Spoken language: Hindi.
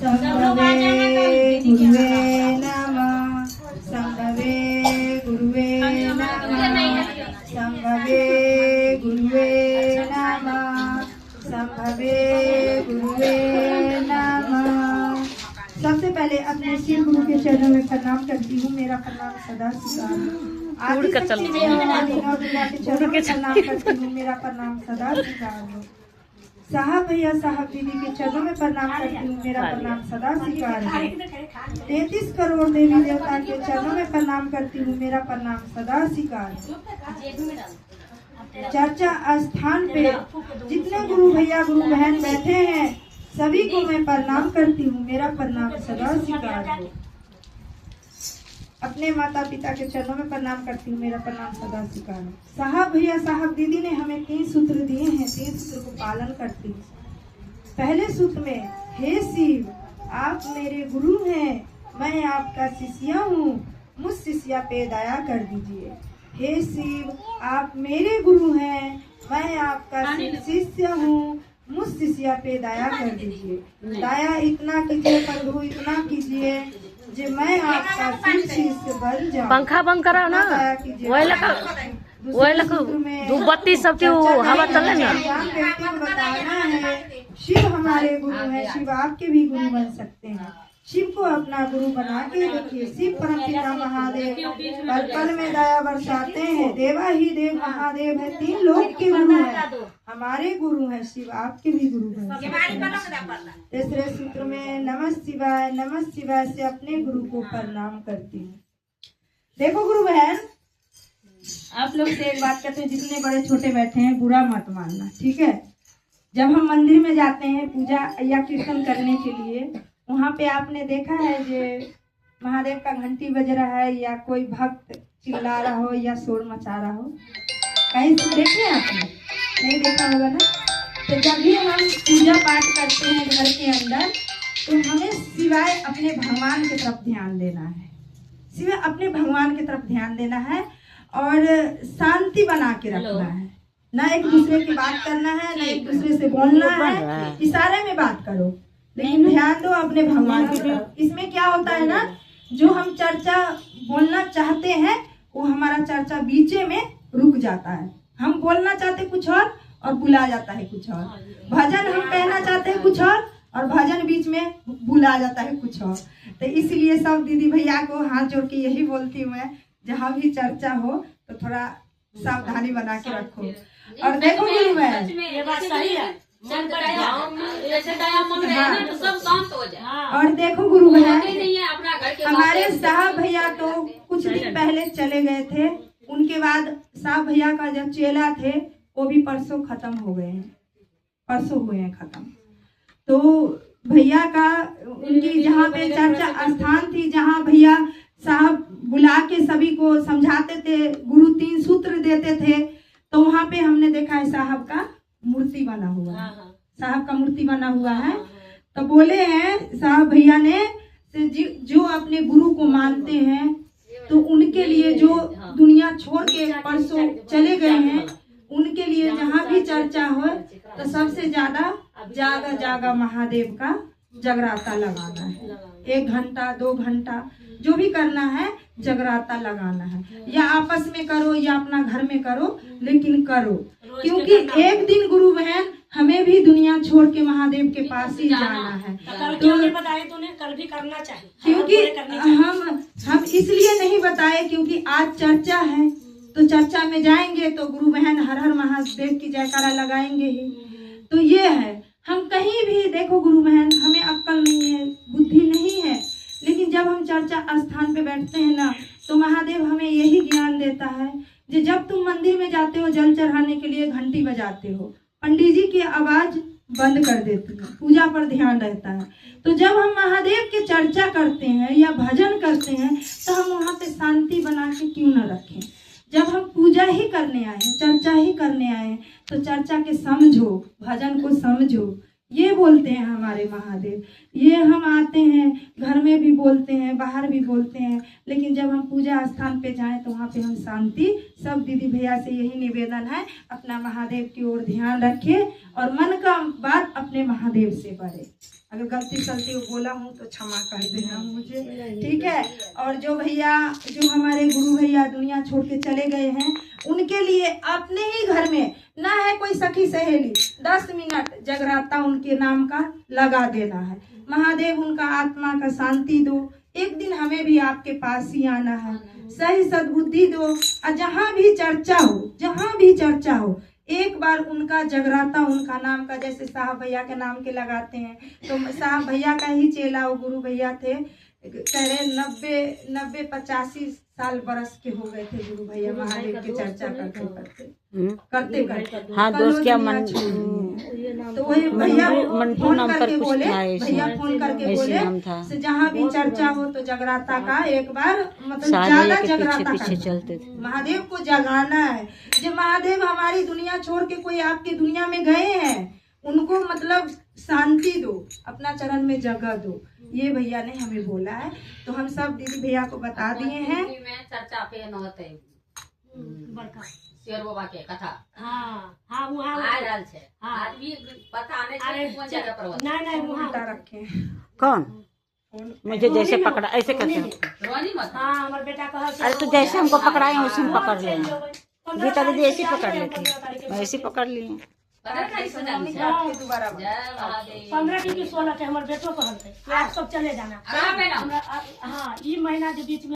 संभवे गुरुवे नमः, संभवे गुरुवे नमः, संभवे गुरुवे नमः, संभवे गुरुवे नमः। सबसे पहले अपने शिव गुरु के चरणों में प्रणाम करती हूँ। मेरा प्रणाम सदा स्वीकार हो। आदि शक्ति के चरणों में प्रणाम करती हूँ। मेरा प्रणाम सदा स्वीकार हो। साहब भैया साहब दीदी के चरणों में प्रणाम करती हूँ। मेरा प्रणाम सदा स्वीकार है। 33 करोड़ देवी देवता के चरणों में प्रणाम करती हूँ। मेरा प्रणाम सदा स्वीकार है। चर्चा स्थान पे जितने गुरु भैया गुरु बहन बैठे हैं सभी को मैं प्रणाम करती हूँ। मेरा प्रणाम सदा स्वीकार हो। अपने माता पिता के चरणों में प्रणाम करती हूँ। मेरा प्रणाम सदा स्वीकार हो। साहब भैया साहब दीदी ने हमें 3 सूत्र दिए हैं। 3 सूत्र को पालन करती हूँ। पहले सूत्र में, हे शिव आप मेरे गुरु हैं, मैं आपका शिष्या हूँ, मुझ शिष्या पे दया कर दीजिए। हे शिव आप मेरे गुरु हैं, मैं आपका शिष्य हूँ, मुझ शिष्या पे दया कर दीजिए। दया इतना कीजिए प्रभु, इतना कीजिए जे मैं आपका शिष्य बन जाऊं। पंखा बंद करा ना, वही लगा धूपबत्ती सब की हवा चले ना। व्यक्ति को बताना है शिव हमारे गुरु है, शिव आपके भी गुरु बन सकते हैं। शिव को अपना गुरु बना के देखिए। शिव परमपिता महादेव पल पल में दया बरसाते हैं। देवा ही देव महादेव है, 3 लोक के गुरु है, हमारे गुरु हैं। शिव आपके भी गुरु बन सकते हैं। तीसरे सूत्र में नमः शिवाय से अपने गुरु को प्रणाम करती हूँ। देखो गुरु बहन, आप लोग से एक बात कहते हैं, जितने बड़े छोटे बैठे हैं बुरा मत मानना, ठीक है। जब हम मंदिर में जाते हैं पूजा या कीर्तन करने के लिए, वहाँ पे आपने देखा है जो महादेव का घंटी बज रहा है या कोई भक्त चिल्ला रहा हो या शोर मचा रहा हो, कहीं देखे आपने? नहीं देखा होगा ना। तो जब भी हम पूजा पाठ करते हैं घर के अंदर, तो हमें सिवाय अपने भगवान की तरफ ध्यान देना है, सिवाय अपने भगवान की तरफ ध्यान देना है और शांति बना के रखना है। ना एक दूसरे की बात करना है, ना एक दूसरे से बोलना है। इशारे में बात करो, लेकिन ध्यान दो अपने भगवान की तरफ। इसमें क्या होता है ना, जो हम चर्चा बोलना चाहते हैं वो हमारा चर्चा बीचे में रुक जाता है। हम बोलना चाहते कुछ और बुला जाता है कुछ और। भजन हम कहना चाहते हैं कुछ और भजन बीच में बुला जाता है कुछ और। तो इसलिए सब दीदी भैया को हाथ जोड़ के यही बोलती हूँ मैं, जहाँ भी चर्चा हो तो थोड़ा सावधानी बना के रखो। और देखो गुरु बहन, ये बात सही है। और देखो गुरु बहन, हमारे साहब भैया तो कुछ दिन पहले चले गए थे। उनके बाद साहब भैया का जब चेला थे वो भी परसों खत्म हो गए हैं, परसों हुए हैं खत्म। तो भैया का उनकी जहाँ पे चर्चा स्थान थी, जहाँ भैया साहब बुला के सभी को समझाते थे, गुरु 3 सूत्र देते थे, तो वहाँ पे हमने देखा है साहब का मूर्ति बना हुआ है, साहब का मूर्ति बना हुआ है। तो बोले हैं साहब भैया ने, जो अपने गुरु को मानते हैं तो उनके लिए, जो दुनिया छोड़ के परसों चले गए हैं, उनके लिए जहाँ भी चर्चा हो तो सबसे ज्यादा जागा जागा महादेव का जगराता लगाना है। 1 घंटा 2 घंटा जो भी करना है जगराता लगाना है, या आपस में करो या अपना घर में करो, लेकिन करो। क्योंकि एक दिन गुरु बहन हमें भी दुनिया छोड़ के महादेव के पास ही जाना है। तो बताए तूने, कल भी करना चाहिए। क्योंकि हम इसलिए नहीं बताए क्योंकि आज चर्चा है, तो चर्चा में जाएंगे तो गुरु बहन हर हर महादेव की जयकारा लगाएंगे ही। तो ये है, हम कहीं भी देखो गुरु बहन, हमें अक्ल नहीं है, बुद्धि नहीं है, लेकिन जब हम चर्चा स्थान पे बैठते हैं ना, तो महादेव हमें यही ज्ञान देता है कि जब तुम मंदिर में जाते हो जल चढ़ाने के लिए, घंटी बजाते हो, पंडित जी की आवाज बंद कर देती है, पूजा पर ध्यान रहता है। तो जब हम महादेव की चर्चा करते हैं या भजन करते हैं तो हम वहाँ पे शांति बना के क्यों न रखें। जब हम पूजा ही करने आए हैं, चर्चा ही करने आए हैं, तो चर्चा के समझो, भजन को समझो। ये बोलते हैं हमारे महादेव। ये हम आते हैं घर में भी बोलते हैं, बाहर भी बोलते हैं, लेकिन जब हम पूजा स्थान पे जाएं तो वहाँ पे हम शांति। सब दीदी भैया से यही निवेदन है, अपना महादेव की ओर ध्यान रखें और मन का बात अपने महादेव से बढ़े। अगर गलती सलती बोला हूँ तो क्षमा कर देना मुझे, ठीक है। और जो भैया, जो हमारे गुरु भैया दुनिया छोड़ के चले गए हैं, उनके लिए अपने ही घर में ना है कोई सखी सहेली, 10 मिनट जगराता उनके नाम का लगा देना है। महादेव उनका आत्मा का शांति दो। एक दिन हमें भी आपके पास ही आना है, सही सद्बुद्धि दो। और जहाँ भी चर्चा हो, जहाँ भी चर्चा हो, एक बार उनका जगराता उनका नाम का, जैसे साहब भैया के नाम के लगाते हैं, तो साहब भैया का ही चेला वो गुरु भैया थे, कह रहे 90-85 साल बरस के हो गए थे गुरु भैया महादेव की चर्चा करते करते। हाँ दोस्त क्या मन, तो वही भैया मंटू फोन नाम पर करके कुछ बोले, था ऐसे, भैया फोन करके ऐसे बोले नाम था। से जहाँ भी चर्चा हो तो जगराता का एक बार मतलब साले ज्यादा के जगराता पीछे करना। चलते थे। महादेव को जगाना है। जो महादेव हमारी दुनिया छोड़ के कोई आपकी दुनिया में गए हैं, उनको मतलब शांति दो, अपना चरण में जगह दो, ये भैया ने हमें बोला है। तो हम सब दीदी भैया को बता दिए हैं। चर्चा पे नहोते बड़का शेर बाबा के कथा हाँ हाँ वहाँ आ रहल छे। हाँ। आज भी पता नहीं अरे चले कौन जगह पर होता। नहीं वहाँ उल्टा रखे कौन मुझे जैसे पकड़ा ऐसे करते हैं। रोनी मत हाँ हमारे बेटा कहा अरे तो जैसे हमको पकड़ाए वैसे हम पकड़ ले। गीता दीदी ऐसे पकड़ लेती है, ऐसे पकड़ लिए। पता नहीं कैसे जानी छे। आपके दोबारा जय महादेव। 15 की 16 थे हमारे बेटो कहते आप सब चले जाना। कहाँ पे ना? हाँ ये महीना के बीच में